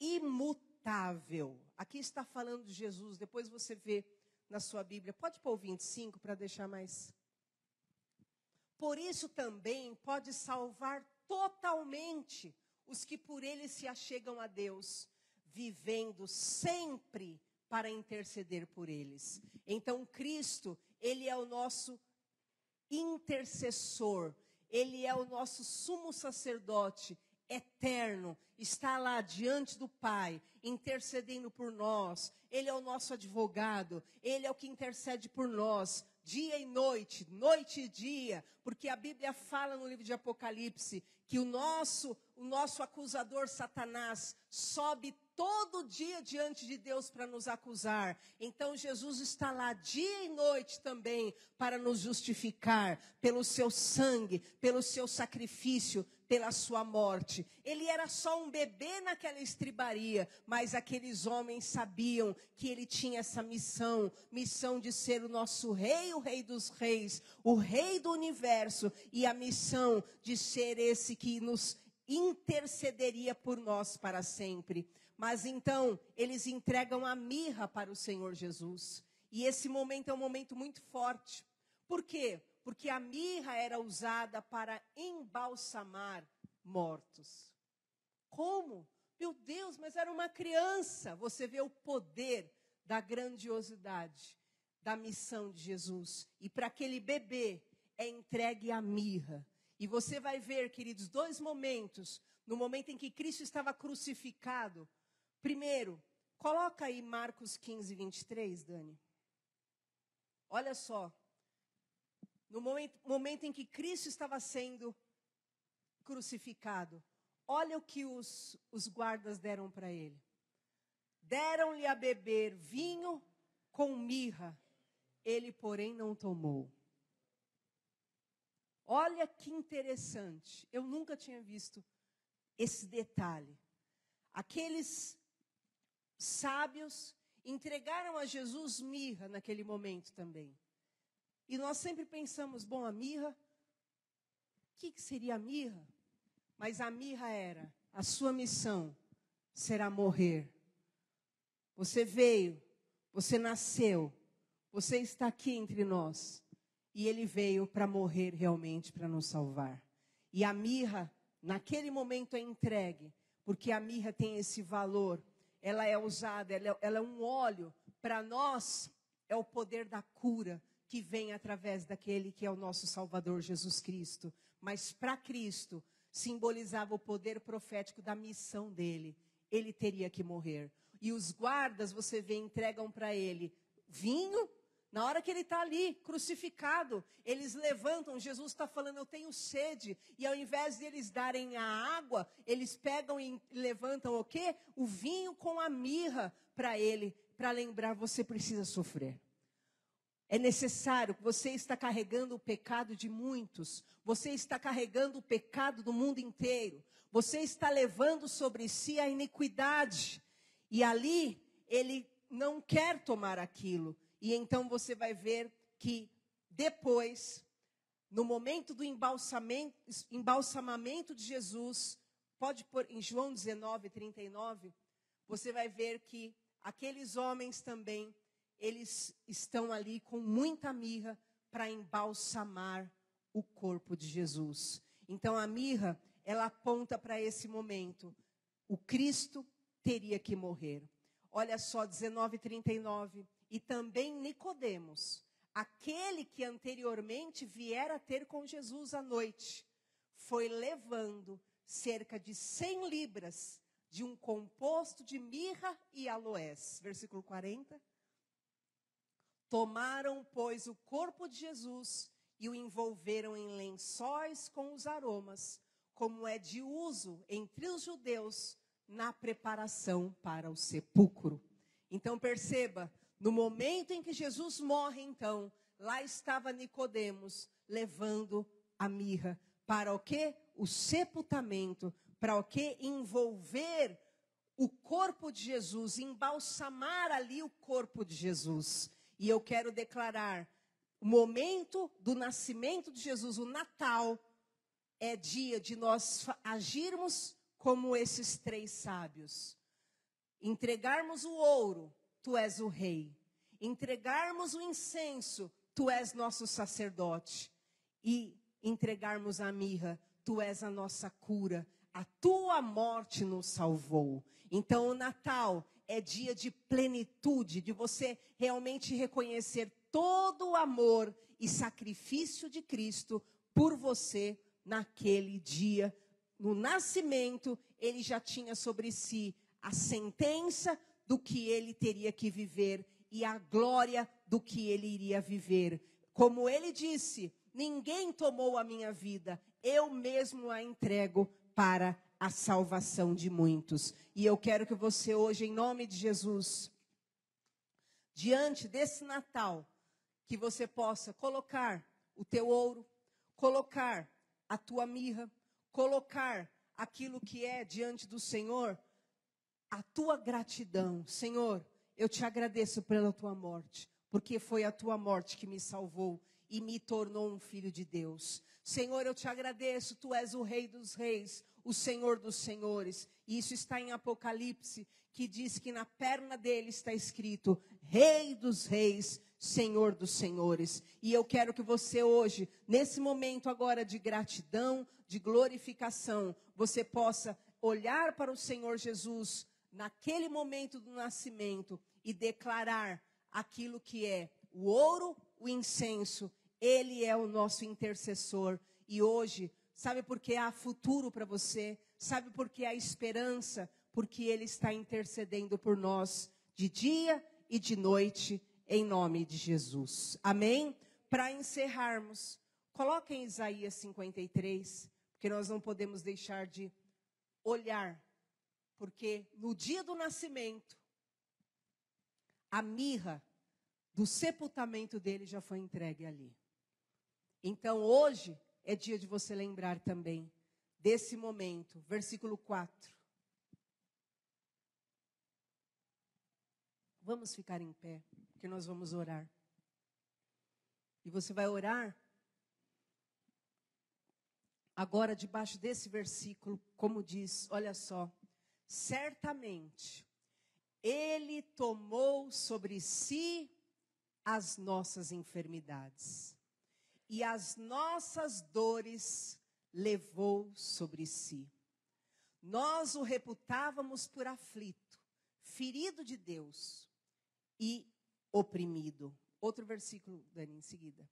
imutável. Aqui está falando de Jesus, depois você vê na sua Bíblia. Pode pôr o 25 para deixar mais. Por isso também pode salvar totalmente os que por ele se achegam a Deus, vivendo sempre para interceder por eles. Então Cristo, Ele é o nosso intercessor, Ele é o nosso sumo sacerdote eterno, está lá diante do Pai, intercedendo por nós. Ele é o nosso advogado, Ele é o que intercede por nós, dia e noite, noite e dia, porque a Bíblia fala no livro de Apocalipse, que o nosso acusador Satanás sobe todo dia diante de Deus para nos acusar. Então Jesus está lá dia e noite também para nos justificar pelo seu sangue, pelo seu sacrifício, pela sua morte. Ele era só um bebê naquela estribaria, mas aqueles homens sabiam que ele tinha essa missão de ser o nosso rei, o rei dos reis, o rei do universo, e a missão de ser esse que nos intercederia por nós para sempre. Mas então, eles entregam a mirra para o Senhor Jesus. E esse momento é um momento muito forte. Por quê? Porque a mirra era usada para embalsamar mortos. Como? Meu Deus, mas era uma criança. Você vê o poder da grandiosidade da missão de Jesus. E para aquele bebê é entregue a mirra. E você vai ver, queridos, dois momentos. No momento em que Cristo estava crucificado. Primeiro, coloca aí Marcos 15, 23, Dani. Olha só. No momento em que Cristo estava sendo crucificado, olha o que os guardas deram para ele. Deram-lhe a beber vinho com mirra, ele, porém, não tomou. Olha que interessante, eu nunca tinha visto esse detalhe. Aqueles sábios entregaram a Jesus mirra naquele momento também. E nós sempre pensamos, bom, a mirra, o que seria a mirra? Mas a mirra era, a sua missão será morrer. Você veio, você nasceu, você está aqui entre nós. E ele veio para morrer realmente, para nos salvar. E a mirra, naquele momento é entregue, porque a mirra tem esse valor. Ela é usada, ela é um óleo. Para nós, é o poder da cura que vem através daquele que é o nosso Salvador Jesus Cristo. Mas para Cristo, simbolizava o poder profético da missão dele. Ele teria que morrer. E os guardas, você vê, entregam para ele vinho. Na hora que ele está ali, crucificado, eles levantam, Jesus está falando, eu tenho sede. E ao invés de eles darem a água, eles pegam e levantam o quê? O vinho com a mirra para ele, para lembrar, você precisa sofrer. É necessário, você está carregando o pecado de muitos, você está carregando o pecado do mundo inteiro, você está levando sobre si a iniquidade. E ali, ele não quer tomar aquilo. E então você vai ver que depois, no momento do embalsamamento de Jesus, pode pôr em João 19, 39, você vai ver que aqueles homens também, eles estão ali com muita mirra para embalsamar o corpo de Jesus. Então a mirra, ela aponta para esse momento. O Cristo teria que morrer. olha só, 19:39. E também Nicodemos, aquele que anteriormente viera ter com Jesus à noite, foi levando cerca de 100 libras de um composto de mirra e aloés. Versículo 40. Tomaram, pois, o corpo de Jesus e o envolveram em lençóis com os aromas, como é de uso entre os judeus na preparação para o sepulcro. Então perceba, no momento em que Jesus morre, então, lá estava Nicodemos levando a mirra. Para o quê? O sepultamento. Para o quê? Envolver o corpo de Jesus, embalsamar ali o corpo de Jesus. E eu quero declarar, o momento do nascimento de Jesus, o Natal, é dia de nós agirmos como esses 3 sábios. Entregarmos o ouro, tu és o rei. Entregarmos o incenso, tu és nosso sacerdote. E entregarmos a mirra, tu és a nossa cura. A tua morte nos salvou. Então o Natal é dia de plenitude, de você realmente reconhecer todo o amor e sacrifício de Cristo por você naquele dia. No nascimento, ele já tinha sobre si a sentença do que ele teria que viver e a glória do que ele iria viver. Como ele disse, ninguém tomou a minha vida, eu mesmo a entrego para a salvação de muitos. E eu quero que você hoje, em nome de Jesus, diante desse Natal, que você possa colocar o teu ouro, colocar a tua mirra, colocar aquilo que é diante do Senhor, a tua gratidão. Senhor, eu te agradeço pela tua morte, porque foi a tua morte que me salvou e me tornou um filho de Deus. Senhor, eu te agradeço, tu és o Rei dos Reis, o Senhor dos Senhores. E isso está em Apocalipse, que diz que na perna dele está escrito, Rei dos Reis, Senhor dos Senhores. E eu quero que você hoje, nesse momento agora de gratidão, de glorificação, você possa olhar para o Senhor Jesus, naquele momento do nascimento, e declarar aquilo que é o ouro, o incenso. Ele é o nosso intercessor. E hoje, sabe por que há futuro para você? Sabe por que há esperança? Porque Ele está intercedendo por nós de dia e de noite, em nome de Jesus. Amém? Para encerrarmos, coloquem Isaías 53, porque nós não podemos deixar de olhar, porque no dia do nascimento, a mirra do sepultamento dele já foi entregue ali. Então hoje é dia de você lembrar também desse momento. Versículo 4. Vamos ficar em pé, porque nós vamos orar. E você vai orar agora debaixo desse versículo, como diz, olha só. Certamente, Ele tomou sobre si as nossas enfermidades e as nossas dores levou sobre si. Nós o reputávamos por aflito, ferido de Deus e oprimido. Outro versículo, Dani, em seguida.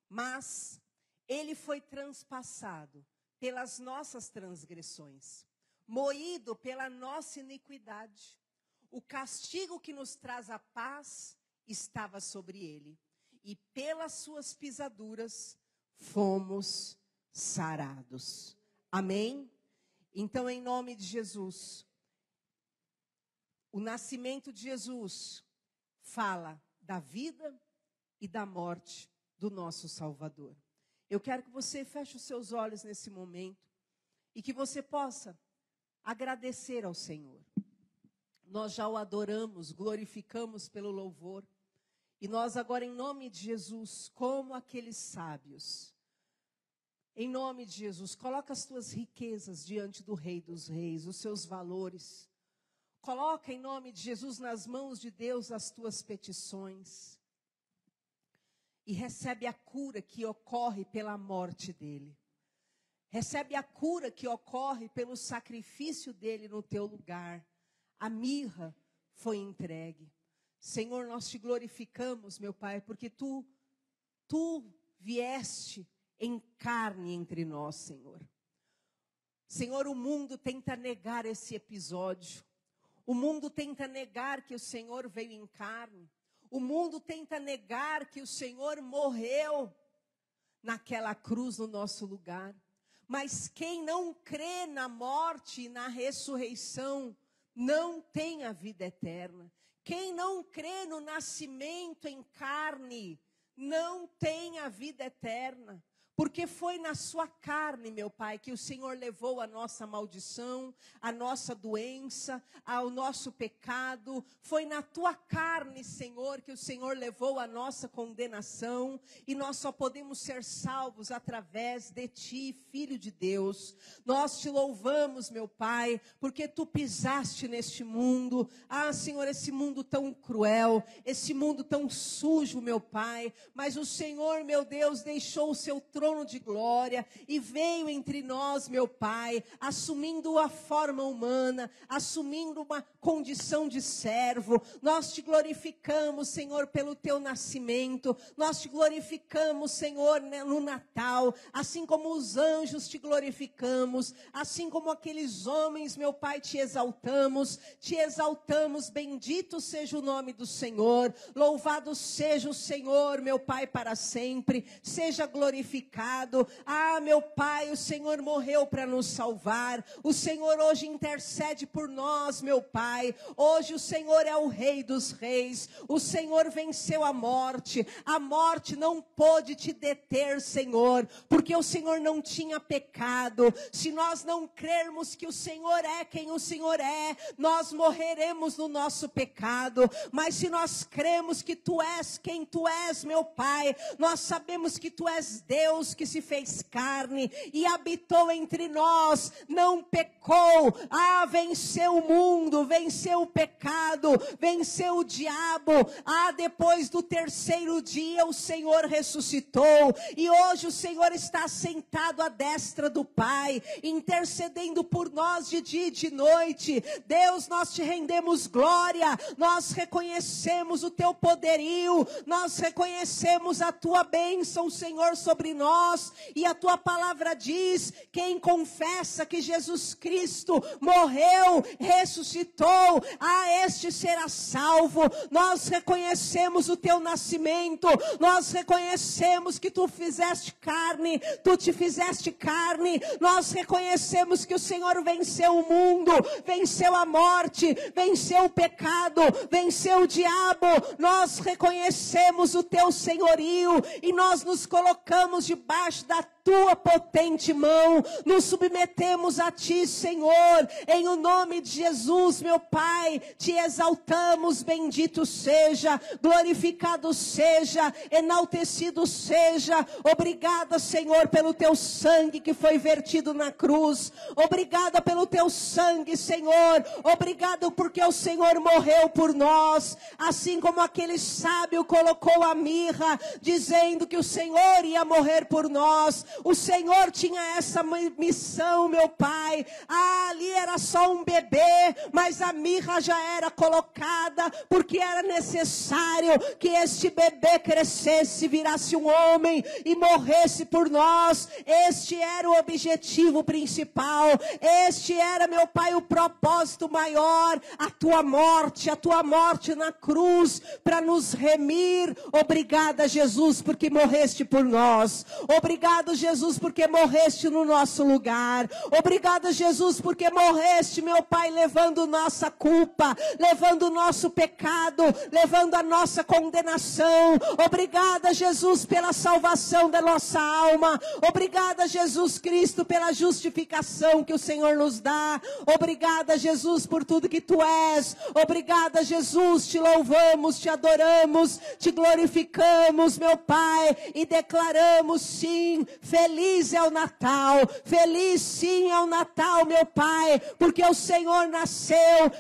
Mas ele foi transpassado pelas nossas transgressões, moído pela nossa iniquidade. O castigo que nos traz a paz estava sobre ele, e pelas suas pisaduras fomos sarados. Amém? Então, em nome de Jesus, o nascimento de Jesus fala da vida e da morte do nosso Salvador. Eu quero que você feche os seus olhos nesse momento e que você possa agradecer ao Senhor. Nós já o adoramos, glorificamos pelo louvor. E nós agora, em nome de Jesus, como aqueles sábios, em nome de Jesus, coloca as tuas riquezas diante do Rei dos Reis, os seus valores. Coloca em nome de Jesus nas mãos de Deus as tuas petições. E recebe a cura que ocorre pela morte dele. Recebe a cura que ocorre pelo sacrifício dele no teu lugar. A mirra foi entregue. Senhor, nós te glorificamos, meu Pai, porque tu vieste em carne entre nós, Senhor. Senhor, o mundo tenta negar esse episódio. O mundo tenta negar que o Senhor veio em carne. O mundo tenta negar que o Senhor morreu naquela cruz no nosso lugar. Mas quem não crê na morte e na ressurreição, não tem a vida eterna. Quem não crê no nascimento em carne, não tem a vida eterna. Porque foi na sua carne, meu Pai, que o Senhor levou a nossa maldição, a nossa doença, ao nosso pecado. Foi na tua carne, Senhor, que o Senhor levou a nossa condenação. E nós só podemos ser salvos através de ti, Filho de Deus. Nós te louvamos, meu Pai, porque tu pisaste neste mundo. Ah, Senhor, esse mundo tão cruel, esse mundo tão sujo, meu Pai. Mas o Senhor, meu Deus, deixou o seu trono de glória e veio entre nós, meu Pai, assumindo a forma humana, assumindo uma condição de servo. Nós te glorificamos, Senhor, pelo teu nascimento. Nós te glorificamos, Senhor, no Natal, assim como os anjos te glorificamos, assim como aqueles homens, meu Pai, te exaltamos, bendito seja o nome do Senhor, louvado seja o Senhor, meu Pai, para sempre, seja glorificado. Ah, meu Pai, o Senhor morreu para nos salvar. O Senhor hoje intercede por nós, meu Pai. Hoje o Senhor é o Rei dos Reis. O Senhor venceu a morte. A morte não pôde te deter, Senhor, porque o Senhor não tinha pecado. Se nós não crermos que o Senhor é quem o Senhor é, nós morreremos no nosso pecado. Mas se nós cremos que tu és quem tu és, meu Pai, nós sabemos que tu és Deus que se fez carne e habitou entre nós, não pecou, venceu o mundo, venceu o pecado, venceu o diabo. Depois do terceiro dia o Senhor ressuscitou e hoje o Senhor está sentado à destra do Pai, intercedendo por nós de dia e de noite. Deus, nós te rendemos glória, nós reconhecemos o teu poderio, nós reconhecemos a tua bênção, Senhor, sobre nós. E a tua palavra diz: quem confessa que Jesus Cristo morreu, ressuscitou, este será salvo. Nós reconhecemos o teu nascimento, nós reconhecemos que tu fizeste carne, tu te fizeste carne, nós reconhecemos que o Senhor venceu o mundo, venceu a morte, venceu o pecado, venceu o diabo. Nós reconhecemos o teu senhorio e nós nos colocamos debaixo da tua potente mão, nos submetemos a ti, Senhor, em o nome de Jesus, meu Pai, te exaltamos, bendito seja, glorificado seja, enaltecido seja. Obrigada, Senhor, pelo teu sangue que foi vertido na cruz. Obrigada pelo teu sangue, Senhor. Obrigado porque o Senhor morreu por nós, assim como aquele sábio colocou a mirra, dizendo que o Senhor ia morrer por nós. O Senhor tinha essa missão, meu Pai. Ali era só um bebê, mas a mirra já era colocada, porque era necessário que este bebê crescesse, virasse um homem e morresse por nós. Este era o objetivo principal. Este era, meu Pai, o propósito maior. A tua morte na cruz, para nos remir. Obrigada, Jesus, porque morreste por nós. Obrigado, Jesus, porque morreste no nosso lugar. Obrigado, Jesus, porque morreste, meu Pai, levando nossa culpa, levando o nosso pecado, levando a nossa condenação. Obrigada, Jesus, pela salvação da nossa alma. Obrigada, Jesus Cristo, pela justificação que o Senhor nos dá. Obrigada, Jesus, por tudo que tu és. Obrigada, Jesus, te louvamos, te adoramos, te glorificamos, meu Pai, e declaramos sim, Feliz é o Natal, feliz sim é o Natal, meu Pai, porque o Senhor nasceu.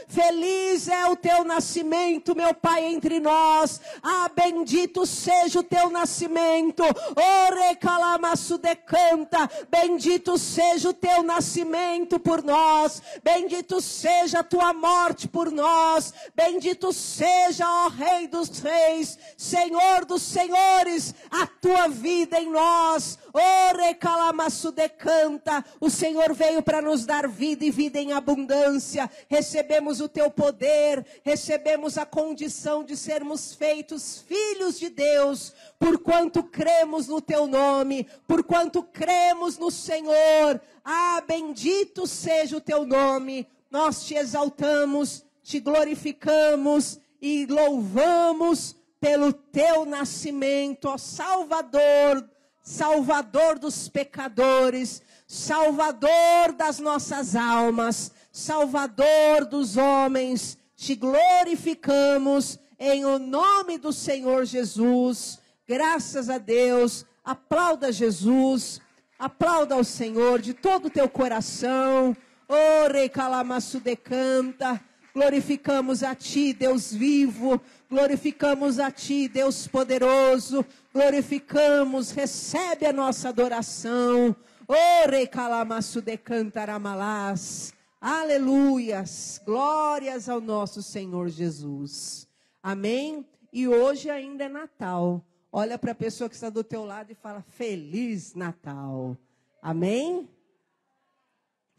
Feliz é o teu nascimento, meu Pai, entre nós. Ah, bendito seja o teu nascimento. Ore calamaço decanta. Bendito seja o teu nascimento por nós. Bendito seja a tua morte por nós. Bendito seja, ó Rei dos Reis, Senhor dos Senhores, a tua vida em nós. Ore calamaço decanta. O Senhor veio para nos dar vida e vida em abundância. Recebemos o teu poder, recebemos a condição de sermos feitos filhos de Deus, porquanto cremos no teu nome, porquanto cremos no Senhor. Ah, bendito seja o teu nome. Nós te exaltamos, te glorificamos e louvamos pelo teu nascimento, ó Salvador, Salvador dos pecadores, Salvador das nossas almas, Salvador dos homens. Te glorificamos em o nome do Senhor Jesus. Graças a Deus. Aplauda Jesus, aplauda ao Senhor de todo o teu coração. Ore calamaço decanta. Glorificamos a ti, Deus vivo. Glorificamos a ti, Deus poderoso. Glorificamos, recebe a nossa adoração. Ore calamaço decantaramalás. Aleluias, glórias ao nosso Senhor Jesus. Amém? E hoje ainda é Natal. Olha para a pessoa que está do teu lado e fala, Feliz Natal. Amém?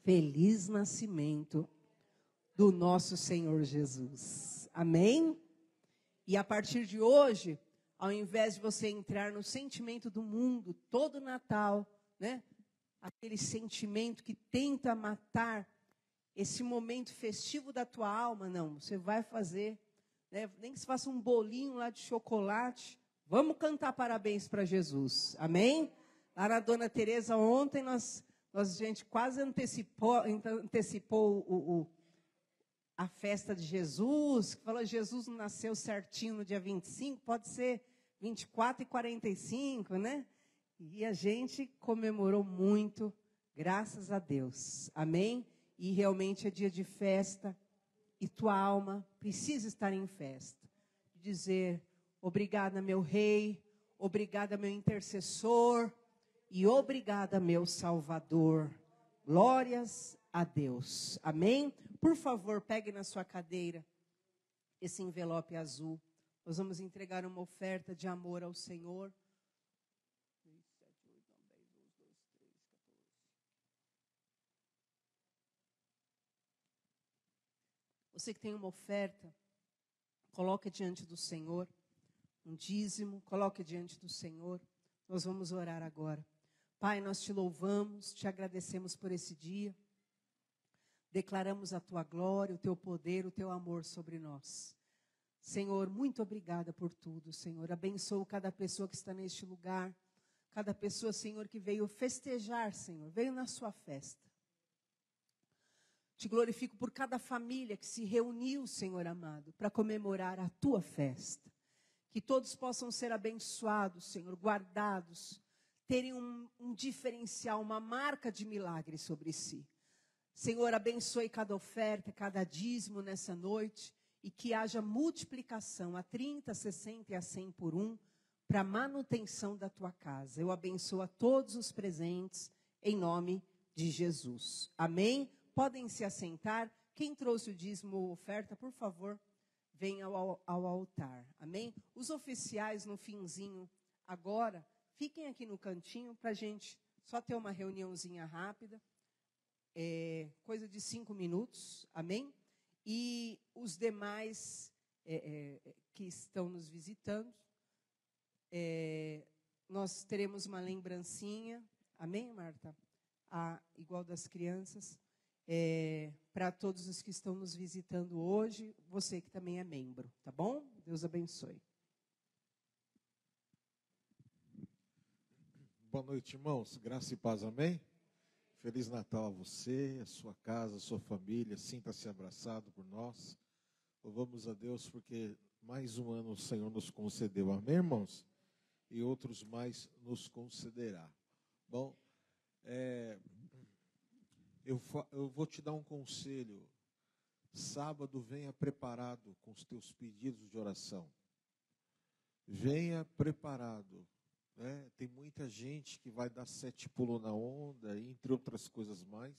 Feliz nascimento do nosso Senhor Jesus. Amém? E a partir de hoje, ao invés de você entrar no sentimento do mundo, todo Natal, né? Aquele sentimento que tenta matar esse momento festivo da tua alma, não, você vai fazer, né? Nem que você faça um bolinho lá de chocolate, vamos cantar parabéns para Jesus, amém? Lá na Dona Teresa ontem, a gente quase antecipou a festa de Jesus, que falou Jesus não nasceu certinho no dia 25, pode ser 24 e 45, né? E a gente comemorou muito, graças a Deus, amém? E realmente é dia de festa, e tua alma precisa estar em festa. Dizer, obrigada meu Rei, obrigada meu intercessor, e obrigada meu Salvador. Glórias a Deus, amém? Por favor, pegue na sua cadeira esse envelope azul. Nós vamos entregar uma oferta de amor ao Senhor. Você que tem uma oferta, coloque diante do Senhor, um dízimo, coloque diante do Senhor. Nós vamos orar agora. Pai, nós te louvamos, te agradecemos por esse dia. Declaramos a tua glória, o teu poder, o teu amor sobre nós. Senhor, muito obrigada por tudo, Senhor. Abençoa cada pessoa que está neste lugar, cada pessoa, Senhor, que veio festejar, Senhor, veio na sua festa. Te glorifico por cada família que se reuniu, Senhor amado, para comemorar a tua festa. Que todos possam ser abençoados, Senhor, guardados, terem um diferencial, uma marca de milagre sobre si. Senhor, abençoe cada oferta, cada dízimo nessa noite e que haja multiplicação a 30, a 60 e a 100 por um para a manutenção da tua casa. Eu abençoo a todos os presentes em nome de Jesus. Amém? Podem se assentar. Quem trouxe o dízimo ou oferta, por favor, venha ao altar. Amém? Os oficiais no finzinho agora, fiquem aqui no cantinho para a gente só ter uma reuniãozinha rápida. Coisa de 5 minutos. Amém? E os demais que estão nos visitando, nós teremos uma lembrancinha. Amém, Marta? Igual das crianças. Para todos os que estão nos visitando hoje, você que também é membro, tá bom? Deus abençoe. Boa noite, irmãos. Graça e paz, amém? Feliz Natal a você, a sua casa, a sua família. Sinta-se abraçado por nós. Louvamos a Deus porque mais um ano o Senhor nos concedeu, amém, irmãos? E outros mais nos concederá. Bom, eu vou te dar um conselho. Sábado, venha preparado com os teus pedidos de oração. Venha preparado. Né? Tem muita gente que vai dar 7 pulos na onda, entre outras coisas mais.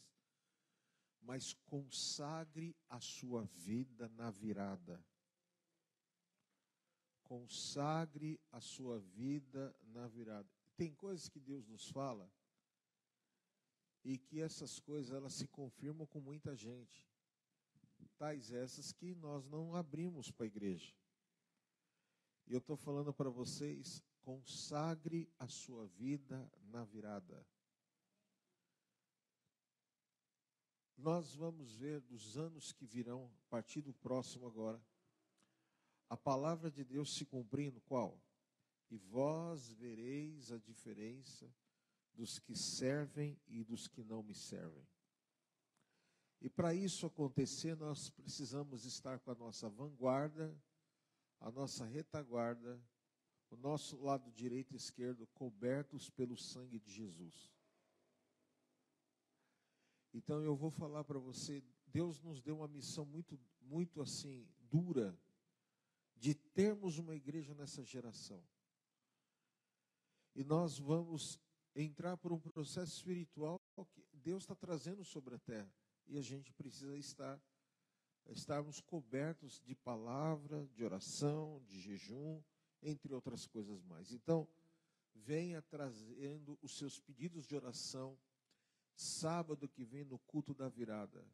Mas consagre a sua vida na virada. Consagre a sua vida na virada. Tem coisas que Deus nos fala e que essas coisas elas se confirmam com muita gente. Tais essas que nós não abrimos para a igreja. E eu estou falando para vocês, consagre a sua vida na virada. Nós vamos ver dos anos que virão, a partir do próximo agora, a palavra de Deus se cumprindo, qual? E vós vereis a diferença dos que servem e dos que não me servem. E para isso acontecer, nós precisamos estar com a nossa vanguarda, a nossa retaguarda, o nosso lado direito e esquerdo cobertos pelo sangue de Jesus. Então eu vou falar para você, Deus nos deu uma missão muito assim, dura, de termos uma igreja nessa geração. E nós vamos entrar por um processo espiritual que Deus está trazendo sobre a terra. E a gente precisa estarmos cobertos de palavra, de oração, de jejum, entre outras coisas mais. Então, venha trazendo os seus pedidos de oração, sábado que vem no culto da virada.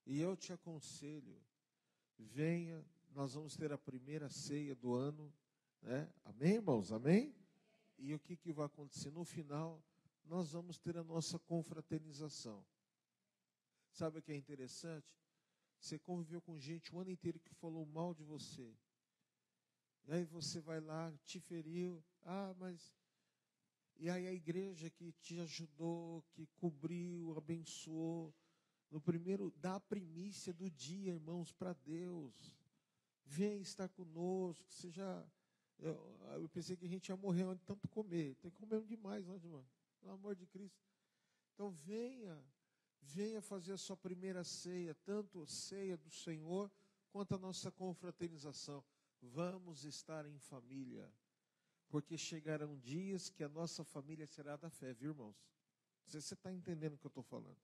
E eu te aconselho, venha, nós vamos ter a primeira ceia do ano, né? Amém, irmãos? Amém? E o que vai acontecer? No final, nós vamos ter a nossa confraternização. Sabe o que é interessante? Você conviveu com gente o ano inteiro que falou mal de você. E aí você vai lá, te feriu. Mas... E aí a igreja que te ajudou, que cobriu, abençoou. No primeiro, dá a primícia do dia, irmãos, para Deus. Vem estar conosco. Você já... Eu pensei que a gente ia morrer de tanto comer. Tem que comer demais, né, irmão? Pelo amor de Cristo. Então venha fazer a sua primeira ceia, tanto a ceia do Senhor, quanto a nossa confraternização. Vamos estar em família, porque chegarão dias que a nossa família será da fé, viu, irmãos? Não sei se você está entendendo o que eu estou falando.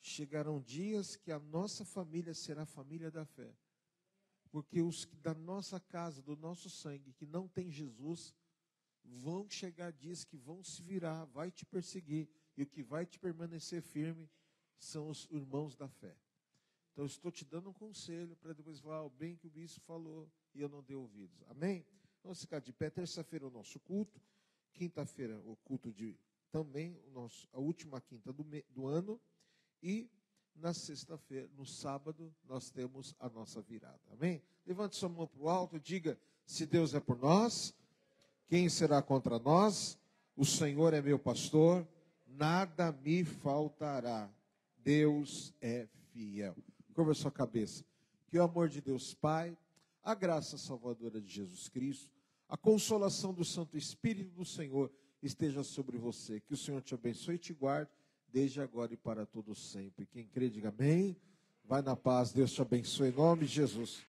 Chegarão dias que a nossa família será a família da fé. Porque os da nossa casa, do nosso sangue, que não tem Jesus, vão chegar dias que vão se virar, vai te perseguir. E o que vai te permanecer firme são os irmãos da fé. Então, eu estou te dando um conselho para depois falar o bem que o bispo falou e eu não dei ouvidos. Amém? Vamos ficar de pé. Terça-feira é o nosso culto. Quinta-feira o culto de também, a última quinta do ano. E na sexta-feira, no sábado, nós temos a nossa virada. Amém? Levante sua mão para o alto e diga, se Deus é por nós, quem será contra nós? O Senhor é meu pastor, nada me faltará. Deus é fiel. Curva a sua cabeça. Que o amor de Deus Pai, a graça salvadora de Jesus Cristo, a consolação do Santo Espírito do Senhor esteja sobre você. Que o Senhor te abençoe e te guarde, desde agora e para todo sempre. Quem crê, diga amém. Vai na paz, Deus te abençoe em nome de Jesus.